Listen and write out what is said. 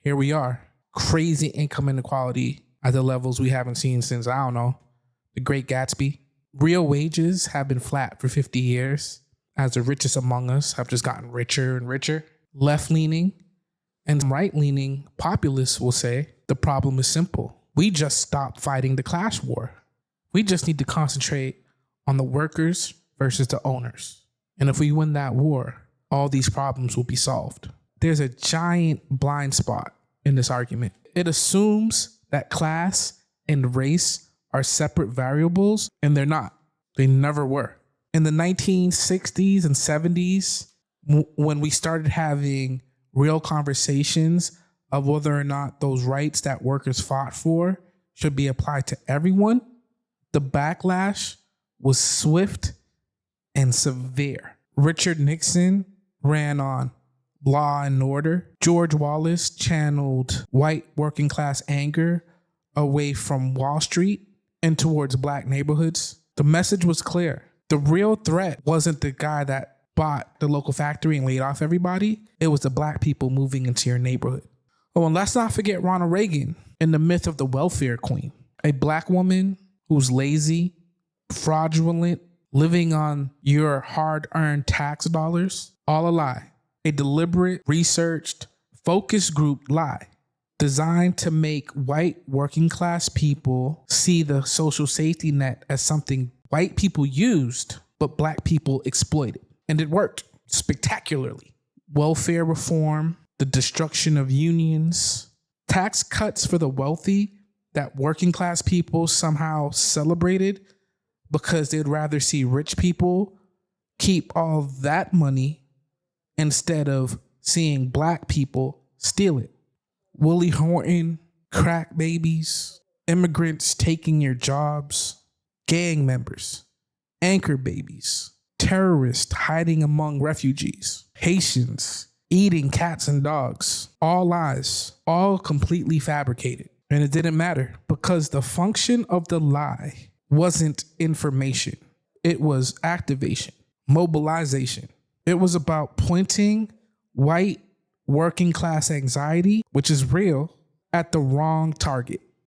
here we are. Crazy income inequality at the levels we haven't seen since, I don't know, the Great Gatsby. Real wages have been flat for 50 years as the richest among us have just gotten richer and richer. Left-leaning and right-leaning populists will say the problem is simple. We just stop fighting the class war. We just need to concentrate on the workers versus the owners. And if we win that war, all these problems will be solved. There's a giant blind spot in this argument. It assumes that class and race are separate variables, and they're not. They never were. In the 1960s and 70s, when we started having real conversations of whether or not those rights that workers fought for should be applied to everyone, the backlash was swift and severe. Richard Nixon ran on law and order. George Wallace channeled white working class anger away from Wall Street and towards black neighborhoods. The message was clear. The real threat wasn't the guy that bought the local factory and laid off everybody. It was the black people moving into your neighborhood. Oh, and let's not forget Ronald Reagan and the myth of the welfare queen. A black woman who's lazy, fraudulent, living on your hard-earned tax dollars. All a lie. A deliberate, researched, focus group lie designed to make white working class people see the social safety net as something white people used, but black people exploited. And it worked spectacularly. Welfare reform, the destruction of unions, tax cuts for the wealthy that working class people somehow celebrated because they'd rather see rich people keep all that money instead of seeing black people steal it. Willie Horton, crack babies, immigrants taking your jobs, gang members, anchor babies, terrorists hiding among refugees, Haitians eating cats and dogs, all lies, all completely fabricated. And it didn't matter because the function of the lie wasn't information. It was activation, mobilization. It was about pointing white working class anxiety, which is real, at the wrong target.